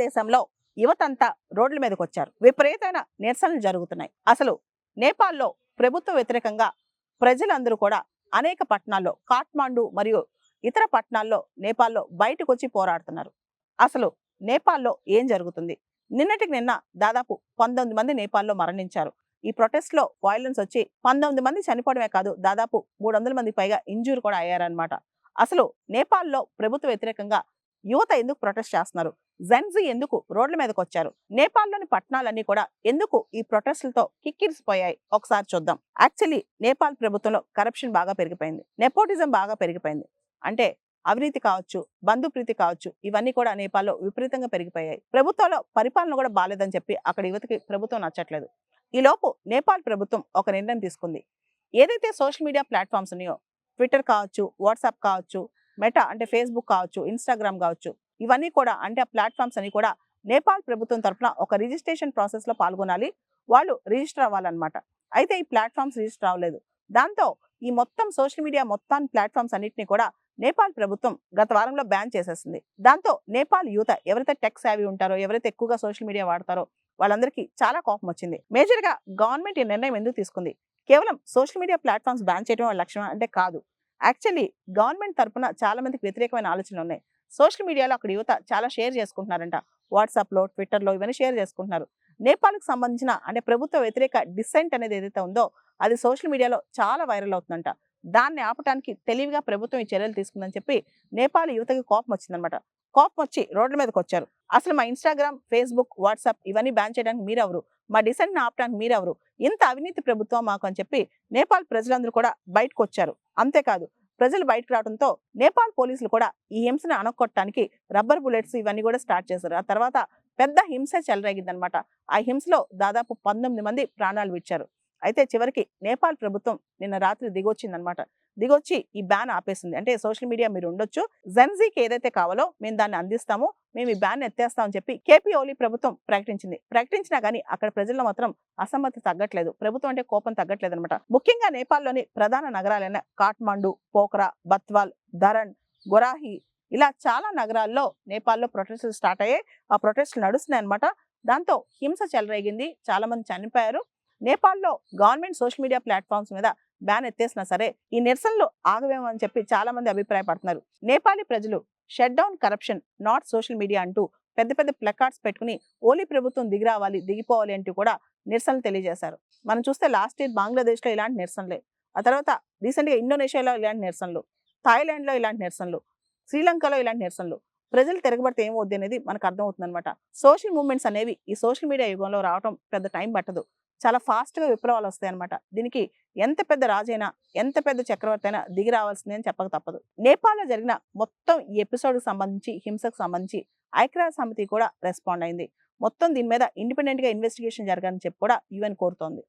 దేశంలో యువతంతా రోడ్ల మీదకి వచ్చారు. విపరీతమైన నిరసనలు జరుగుతున్నాయి. అసలు నేపాల్లో ప్రభుత్వ వ్యతిరేకంగా ప్రజలందరూ కూడా అనేక పట్టణాల్లో కాఠ్మాండు మరియు ఇతర పట్టణాల్లో నేపాల్లో బయటకు వచ్చి పోరాడుతున్నారు. అసలు నేపాల్లో ఏం జరుగుతుంది? నిన్నటికి నిన్న దాదాపు 19 మంది నేపాల్లో మరణించారు. ఈ ప్రొటెస్ట్ లో వైలెన్స్ వచ్చి 19 మంది చనిపోవడమే కాదు, దాదాపు 300 మంది పైగా ఇంజూర్ కూడా అయ్యారనమాట. అసలు నేపాల్లో ప్రభుత్వ వ్యతిరేకంగా యువత ఎందుకు ప్రొటెస్ట్ చేస్తున్నారు? జెన్జీ ఎందుకు రోడ్ల మీదకి వచ్చారు? నేపాల్లోని పట్టణాలన్నీ కూడా ఎందుకు ఈ ప్రొటెస్టులతో కిక్కిరిసిపోయాయి? ఒకసారి చూద్దాం. యాక్చువల్లీ నేపాల్ ప్రభుత్వంలో కరప్షన్ బాగా పెరిగిపోయింది, నెపోటిజం బాగా పెరిగిపోయింది. అంటే అవినీతి కావచ్చు, బంధుప్రీతి కావచ్చు, ఇవన్నీ కూడా నేపాల్లో విపరీతంగా పెరిగిపోయాయి. ప్రభుత్వంలో పరిపాలన కూడా బాలేదని చెప్పి అక్కడ యువతకి ప్రభుత్వం నచ్చట్లేదు. ఈలోపు నేపాల్ ప్రభుత్వం ఒక నిర్ణయం తీసుకుంది. ఏదైతే సోషల్ మీడియా ప్లాట్ఫామ్స్ ఉన్నాయో, ట్విట్టర్ కావచ్చు, వాట్సాప్ కావచ్చు, మెటా అంటే ఫేస్బుక్ కావచ్చు, ఇన్స్టాగ్రామ్ కావచ్చు, ఇవన్నీ కూడా అంటే ఆ ప్లాట్ఫామ్స్ అన్ని కూడా నేపాల్ ప్రభుత్వం తరఫున ఒక రిజిస్ట్రేషన్ ప్రాసెస్ లో పాల్గొనాలి, వాళ్ళు రిజిస్టర్ అవ్వాలన్నమాట. అయితే ఈ ప్లాట్ఫామ్స్ రిజిస్టర్ అవ్వలేదు. దాంతో ఈ మొత్తం సోషల్ మీడియా మొత్తాన్ని ప్లాట్ఫామ్స్ అన్నింటినీ కూడా నేపాల్ ప్రభుత్వం గత వారంలో బ్యాన్ చేసేసింది. దాంతో నేపాల్ యువత ఎవరైతే టెక్ సేవీ ఉంటారో, ఎవరైతే ఎక్కువగా సోషల్ మీడియా వాడతారో వాళ్ళందరికీ చాలా కోపం వచ్చింది. మేజర్ గా గవర్నమెంట్ ఈ నిర్ణయం ఎందుకు తీసుకుంది? కేవలం సోషల్ మీడియా ప్లాట్ఫామ్స్ బ్యాన్ చేయడం వాళ్ళ లక్ష్యం అంటే కాదు. యాక్చువల్లీ గవర్నమెంట్ తరఫున చాలా మందికి వ్యతిరేకమైన ఆలోచనలు ఉన్నాయి. సోషల్ మీడియాలో అక్కడ యువత చాలా షేర్ చేసుకుంటున్నారంట. వాట్సాప్ లో, ట్విట్టర్ లో ఇవన్నీ షేర్ చేసుకుంటున్నారు. నేపాల్కి సంబంధించిన అంటే ప్రభుత్వ వ్యతిరేక డిసెంట్ అనేది ఏదైతే ఉందో అది సోషల్ మీడియాలో చాలా వైరల్ అవుతుందంట. దాన్ని ఆపడానికి తెలివిగా ప్రభుత్వం ఈ చర్యలు తీసుకుందని చెప్పి నేపాల్ యువతకి కోపం వచ్చిందనమాట. కోపం వచ్చి రోడ్ల మీదకి వచ్చారు. అసలు మా ఇన్స్టాగ్రామ్, ఫేస్బుక్, వాట్సాప్ ఇవన్నీ బ్యాన్ చేయడానికి మీరెవరు? మా డిసెంట్ ని ఆపడానికి మీరెవరు? ఇంత అవినీతి ప్రభుత్వం మాకు అని చెప్పి నేపాల్ ప్రజలందరూ కూడా బయటకు వచ్చారు. అంతేకాదు, ప్రజలు బయటకు రావడంతో నేపాల్ పోలీసులు కూడా ఈ హింసను అణగొట్టడానికి రబ్బర్ బుల్లెట్స్ ఇవన్నీ కూడా స్టార్ట్ చేశారు. ఆ తర్వాత పెద్ద హింస చెలరేగిందనమాట. ఆ హింసలో దాదాపు 19 మంది ప్రాణాలు విడిచారు. అయితే చివరికి నేపాల్ ప్రభుత్వం నిన్న రాత్రి దిగొచ్చిందనమాట. దిగొచ్చి ఈ బ్యాన్ ఆపేసింది. అంటే సోషల్ మీడియా మీరు ఉండొచ్చు, జెన్జీకి ఏదైతే కావాలో మేము దాన్ని అందిస్తాము, మేము ఈ బ్యాన్ ఎత్తేస్తామని చెప్పి కేపీ ఓలీ ప్రభుత్వం ప్రకటించింది. ప్రకటించినా గానీ అక్కడ ప్రజల్లో మాత్రం అసమ్మతి తగ్గట్లేదు. ప్రభుత్వం అంటే కోపం తగ్గట్లేదు అనమాట. ముఖ్యంగా నేపాల్లోని ప్రధాన నగరాలైన కాఠ్మాండు, పోఖ్రా, బత్వాల్, ధరణ్, గొరాహి ఇలా చాలా నగరాల్లో నేపాల్లో ప్రొటెస్టులు స్టార్ట్ అయ్యాయి. ఆ ప్రొటెస్టులు నడుస్తున్నాయి అనమాట. దాంతో హింస చెలరేగింది, చాలా మంది చనిపోయారు. నేపాల్లో గవర్నమెంట్ సోషల్ మీడియా ప్లాట్ఫామ్స్ మీద బ్యాన్ ఎత్తేసినా సరే ఈ నిరసనలు ఆగవేమో అని చెప్పి చాలా మంది అభిప్రాయపడుతున్నారు. నేపాలీ ప్రజలు shut down corruption, not social media అంటూ పెద్ద పెద్ద ప్లకార్డ్స్ పెట్టుకుని ఓలీ ప్రభుత్వం దిగిరావాలి, దిగిపోవాలి అంటూ కూడా నిరసనలు తెలియజేశారు. మనం చూస్తే లాస్ట్ ఇయర్ బంగ్లాదేశ్ లో ఇలాంటి నిరసనలే, ఆ తర్వాత రీసెంట్ గా ఇండోనేషియాలో ఇలాంటి నిరసనలు, థాయిలాండ్ లో ఇలాంటి నిరసనలు, శ్రీలంకలో ఇలాంటి నిరసనలు. ప్రజలు తిరగబడితే ఏమవుద్ది అనేది మనకు అర్థమవుతుంది అనమాట. సోషల్ మూవ్మెంట్స్ అనేవి ఈ సోషల్ మీడియా యుగంలో రావడం పెద్ద టైం పట్టదు, చాలా ఫాస్ట్ గా విప్లవాలు వస్తాయి అనమాట. దీనికి ఎంత పెద్ద రాజైనా, ఎంత పెద్ద చక్రవర్తి అయినా దిగి రావాల్సిందే అని చెప్పక తప్పదు. నేపాల్లో జరిగిన మొత్తం ఈ ఎపిసోడ్ కి సంబంధించి, హింసకు సంబంధించి ఐక్యరాజ్య సమితి కూడా రెస్పాండ్ అయింది. మొత్తం దీని మీద ఇండిపెండెంట్ గా ఇన్వెస్టిగేషన్ జరగాలని చెప్పి కూడా యుఎన్ కోరుతోంది.